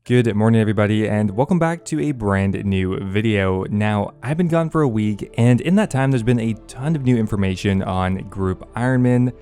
Good morning everybody and welcome back to a brand new video. Now, I've been gone for a week and in that time there's been a ton of new information on Group Ironman.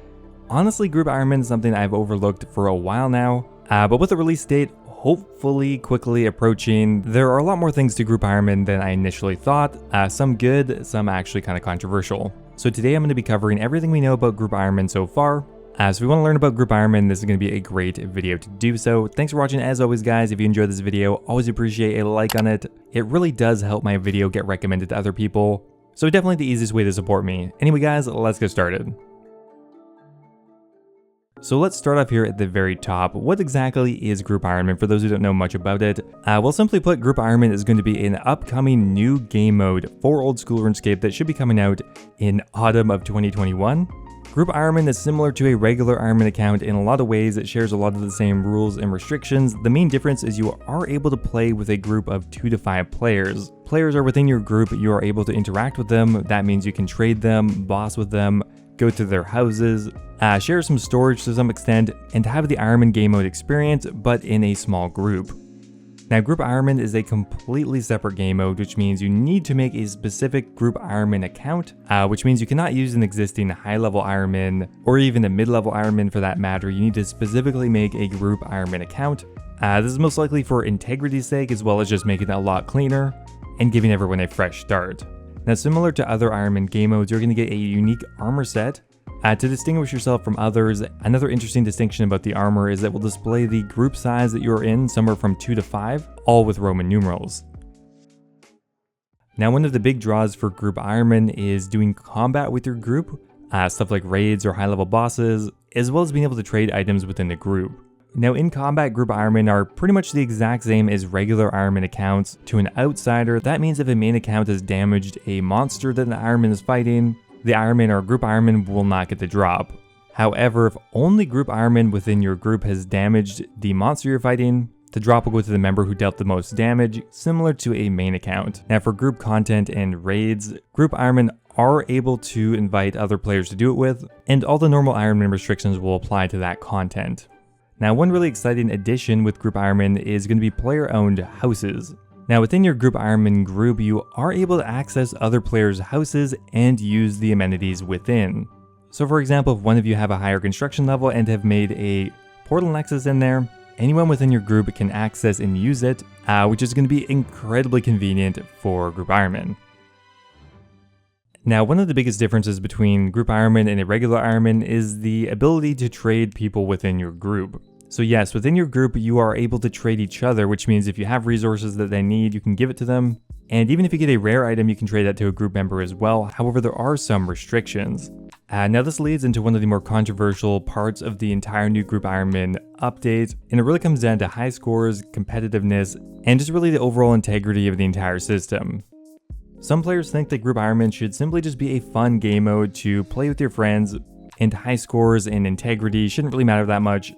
Honestly, Group Ironman is something I've overlooked for a while now, but with the release date hopefully quickly approaching, there are a lot more things to Group Ironman than I initially thought, some good, some actually kind of controversial. So today I'm going to be covering everything we know about Group Ironman so far. So if you want to learn about Group Ironman, this is going to be a great video to do so. Thanks for watching as always guys. If you enjoyed this video, always appreciate a like on it. It really does help my video get recommended to other people. So definitely the easiest way to support me. Anyway guys, let's get started. So let's start off here at the very top. What exactly is Group Ironman for those who don't know much about it? Well, simply put, Group Ironman is going to be an upcoming new game mode for old school RuneScape that should be coming out in autumn of 2021. Group Ironman is similar to a regular Ironman account in a lot of ways. It shares a lot of the same rules and restrictions. The main difference is you are able to play with a group of 2 to 5 players. Players are within your group, you are able to interact with them. That means you can trade them, boss with them, go to their houses, share some storage to some extent, and have the Ironman game mode experience, but in a small group. Now, Group Ironman is a completely separate game mode, which means you need to make a specific Group Ironman account, which means you cannot use an existing high-level Ironman, or even a mid-level Ironman for that matter. You need to specifically make a Group Ironman account. This is most likely for integrity's sake, as well as just making it a lot cleaner, and giving everyone a fresh start. Now, similar to other Ironman game modes, you're going to get a unique armor set. To distinguish yourself from others, another interesting distinction about the armor is that it will display the group size that you're in, somewhere from 2 to 5, all with Roman numerals. Now, one of the big draws for Group Ironman is doing combat with your group, stuff like raids or high-level bosses, as well as being able to trade items within the group. Now, in combat, Group Ironman are pretty much the exact same as regular Ironman accounts. To an outsider, that means if a main account has damaged a monster that an Ironman is fighting, the Ironman or Group Ironman will not get the drop. However, if only Group Ironman within your group has damaged the monster you're fighting, the drop will go to the member who dealt the most damage, similar to a main account. Now, for group content and raids, Group Ironman are able to invite other players to do it with, and all the normal Ironman restrictions will apply to that content. Now, one really exciting addition with Group Ironman is going to be player-owned houses. Now, within your Group Ironman group, you are able to access other players' houses and use the amenities within. So for example, if one of you have a higher construction level and have made a portal nexus in there, anyone within your group can access and use it, which is going to be incredibly convenient for Group Ironman. Now, one of the biggest differences between Group Ironman and a regular Ironman is the ability to trade people within your group. So yes, within your group, you are able to trade each other, which means if you have resources that they need, you can give it to them. And even if you get a rare item, you can trade that to a group member as well. However, there are some restrictions. Now this leads into one of the more controversial parts of the entire new Group Ironman update, and it really comes down to high scores, competitiveness, and just really the overall integrity of the entire system. Some players think that Group Ironman should simply just be a fun game mode to play with your friends, and high scores and integrity shouldn't really matter that much.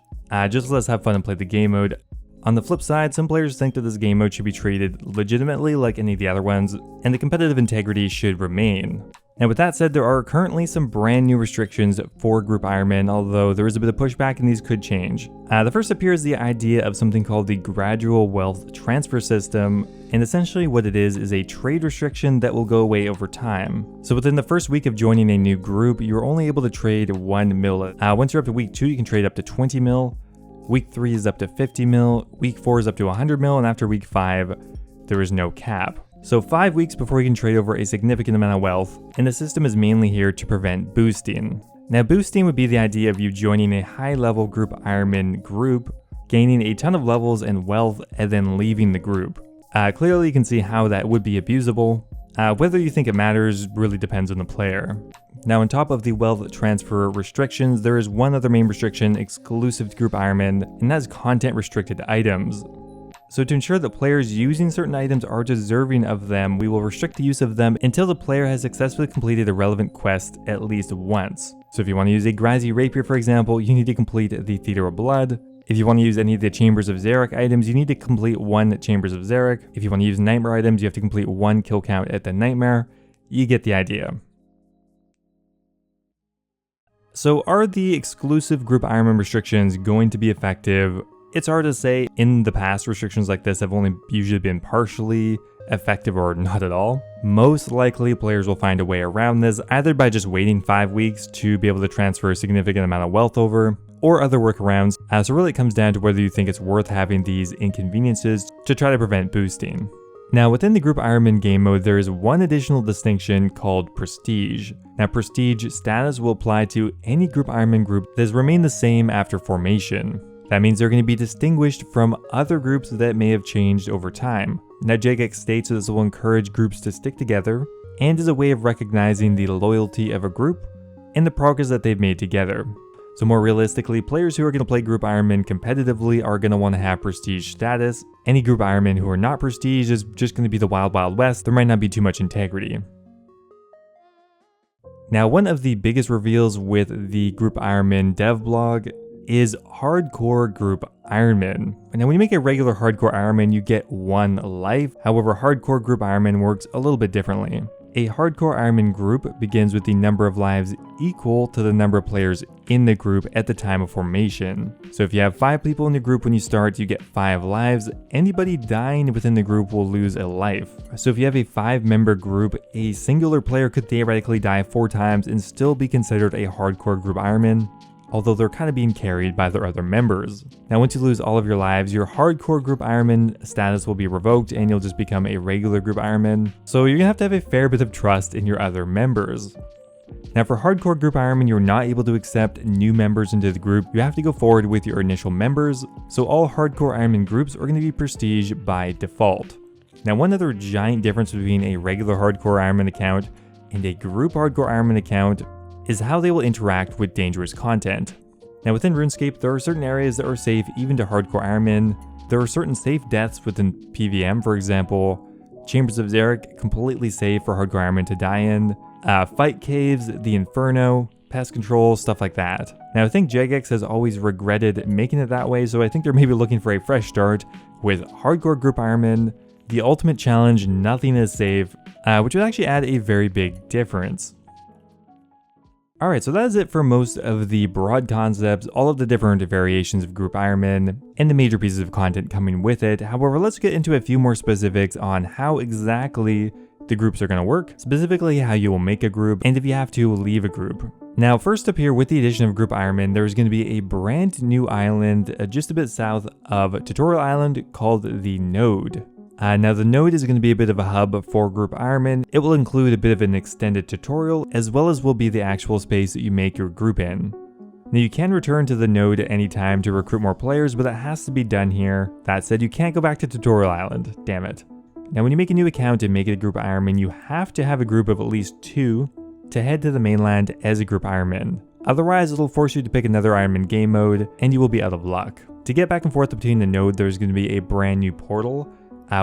Just let's have fun and play the game mode. On the flip side, some players think that this game mode should be treated legitimately like any of the other ones, and the competitive integrity should remain. Now with that said, there are currently some brand new restrictions for Group Ironman, although there is a bit of pushback and these could change. The first appears the idea of something called the gradual wealth transfer system, and essentially what it is a trade restriction that will go away over time. So within the first week of joining a new group, you're only able to trade 1 mil. Once you're up to week 2, you can trade up to 20 mil. Week 3 is up to 50 mil, week 4 is up to 100 mil, and after week 5, there is no cap. So 5 weeks before you can trade over a significant amount of wealth, and the system is mainly here to prevent boosting. Now boosting would be the idea of you joining a high-level Group Ironman group, gaining a ton of levels and wealth, and then leaving the group. Clearly you can see how that would be abusable. Whether you think it matters really depends on the player. Now on top of the wealth transfer restrictions, there is one other main restriction exclusive to Group Ironman, and that is content restricted items. So to ensure that players using certain items are deserving of them, we will restrict the use of them until the player has successfully completed a relevant quest at least once. So if you want to use a Grazi Rapier for example, you need to complete the Theater of Blood. If you want to use any of the Chambers of Xeric items, you need to complete 1 Chambers of Xeric. If you want to use Nightmare items, you have to complete 1 kill count at the Nightmare. You get the idea. So are the exclusive Group Ironman restrictions going to be effective? It's hard to say. In the past, restrictions like this have only usually been partially effective or not at all. Most likely, players will find a way around this, either by just waiting 5 weeks to be able to transfer a significant amount of wealth over, or other workarounds. So really it comes down to whether you think it's worth having these inconveniences to try to prevent boosting. Now within the group Ironman game mode, there is one additional distinction called Prestige. Now Prestige status will apply to any group Ironman group that has remained the same after formation. That means they're going to be distinguished from other groups that may have changed over time. Now Jagex states that this will encourage groups to stick together and is a way of recognizing the loyalty of a group and the progress that they've made together. So more realistically, players who are going to play group Ironman competitively are going to want to have Prestige status. Any group Ironman who are not Prestige is just going to be the wild west. There might not be too much integrity. Now one of the biggest reveals with the group Ironman dev blog is hardcore group Ironman. Now when you make a regular hardcore Ironman, you get 1 life. However, hardcore group Ironman works a little bit differently. A hardcore Ironman group begins with the number of lives equal to the number of players in the group at the time of formation. So if you have 5 people in the group when you start, you get 5 lives. Anybody dying within the group will lose a life. So if you have a 5-member group, a singular player could theoretically die 4 times and still be considered a hardcore group Ironman, although they're kind of being carried by their other members. Now once you lose all of your lives, your hardcore group Ironman status will be revoked and you'll just become a regular group Ironman. So you're gonna have to have a fair bit of trust in your other members. Now for hardcore group Ironman, you're not able to accept new members into the group. You have to go forward with your initial members. So all hardcore Ironman groups are gonna be Prestige by default. Now one other giant difference between a regular hardcore Ironman account and a group hardcore Ironman account is how they will interact with dangerous content. Now within RuneScape, there are certain areas that are safe even to hardcore Ironman. There are certain safe deaths within PVM, for example, Chambers of Xeric, completely safe for hardcore Ironman to die in, fight caves, the Inferno, pest control, stuff like that. Now I think Jagex has always regretted making it that way, so I think they're maybe looking for a fresh start with hardcore group Ironman, the ultimate challenge, nothing is safe, which would actually add a very big difference. Alright, so that is it for most of the broad concepts, all of the different variations of group Ironman, and the major pieces of content coming with it. However, let's get into a few more specifics on how exactly the groups are going to work, specifically how you will make a group, and if you have to leave a group. Now, first up here, with the addition of group Ironman, there's going to be a brand new island just a bit south of Tutorial Island called the Node. Now the Node is going to be a bit of a hub for group Ironman. It will include a bit of an extended tutorial, as well as will be the actual space that you make your group in. Now you can return to the Node at any time to recruit more players, but that has to be done here. That said, you can't go back to Tutorial Island, damn it. Now when you make a new account and make it a group Ironman, you have to have a group of at least 2 to head to the mainland as a group Ironman. Otherwise, it'll force you to pick another Ironman game mode, and you will be out of luck. To get back and forth between the Node, there's going to be a brand new portal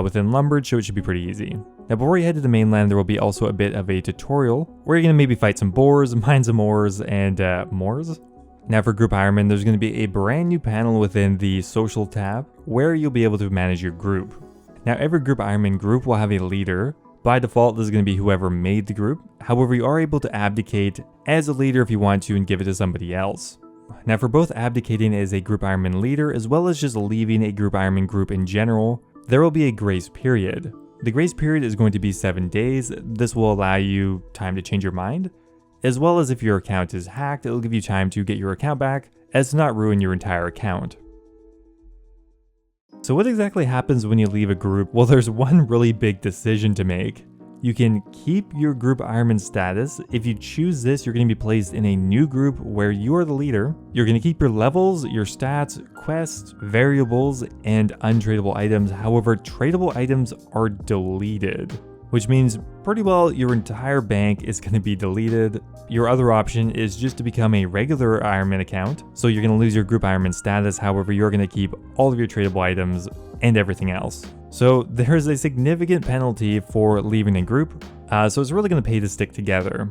within Lumbridge, so it should be pretty easy. Now before you head to the mainland, there will be also a bit of a tutorial where you're going to maybe fight some boars, mine some ores, and mores. Now for group Ironman, there's going to be a brand new panel within the social tab where you'll be able to manage your group. Now every group Ironman group will have a leader. By default, this is going to be whoever made the group. However, you are able to abdicate as a leader if you want to and give it to somebody else. Now for both abdicating as a group Ironman leader as well as just leaving a group Ironman group in general, there will be a grace period. The grace period is going to be 7 days. This will allow you time to change your mind, as well as if your account is hacked, it'll give you time to get your account back as to not ruin your entire account. So what exactly happens when you leave a group? Well, there's one really big decision to make. You can keep your group Ironman status. If you choose this, you're going to be placed in a new group where you are the leader. You're going to keep your levels, your stats, quests, variables, and untradeable items. However, tradable items are deleted, which means pretty well your entire bank is going to be deleted. Your other option is just to become a regular Ironman account. So you're going to lose your group Ironman status. However, you're going to keep all of your tradable items and everything else. So there's a significant penalty for leaving a group, so it's really going to pay to stick together.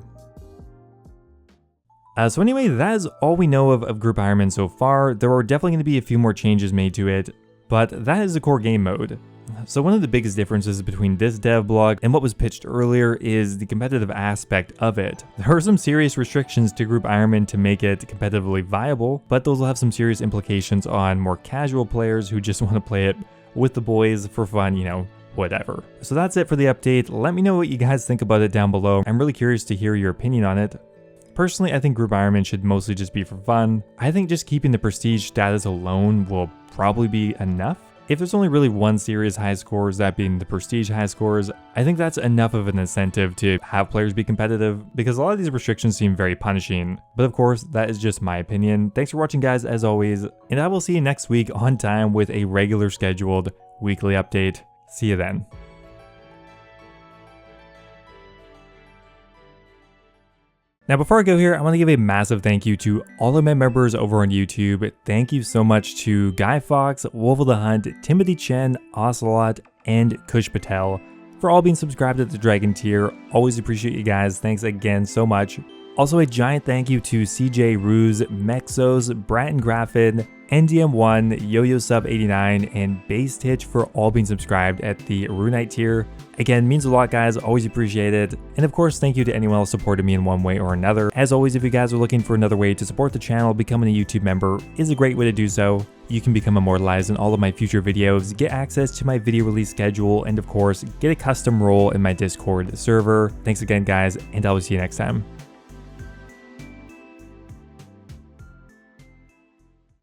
So anyway, that is all we know of group Ironman so far. There are definitely going to be a few more changes made to it, but that is the core game mode. So one of the biggest differences between this dev blog and what was pitched earlier is the competitive aspect of it. There are some serious restrictions to group Ironman to make it competitively viable, but those will have some serious implications on more casual players who just want to play it with the boys for fun, you know, whatever. So that's it for the update. Let me know what you guys think about it down below. I'm really curious to hear your opinion on it. Personally, I think group Ironman should mostly just be for fun. I think just keeping the prestige status alone will probably be enough. If there's only really one serious high scores, that being the prestige high scores, I think that's enough of an incentive to have players be competitive, because a lot of these restrictions seem very punishing. But of course, that is just my opinion. Thanks for watching, guys, as always, and I will see you next week on time with a regular scheduled weekly update. See you then. Now, before I go here, I want to give a massive thank you to all of my members over on YouTube. Thank you so much to Guy Fox, Wolf of the Hunt, Timothy Chen, Ocelot, and Kush Patel for all being subscribed at the Dragon tier. Always appreciate you guys. Thanks again so much. Also, a giant thank you to CJ Ruse, Mexos, Bratton Graffin, NDM1, Yo-Yo Sub 89, and Base Titch for all being subscribed at the Runite tier. Again, means a lot, guys. Always appreciate it. And of course, thank you to anyone else supporting me in one way or another. As always, if you guys are looking for another way to support the channel, becoming a YouTube member is a great way to do so. You can become immortalized in all of my future videos, get access to my video release schedule, and of course, get a custom role in my Discord server. Thanks again, guys, and I will see you next time.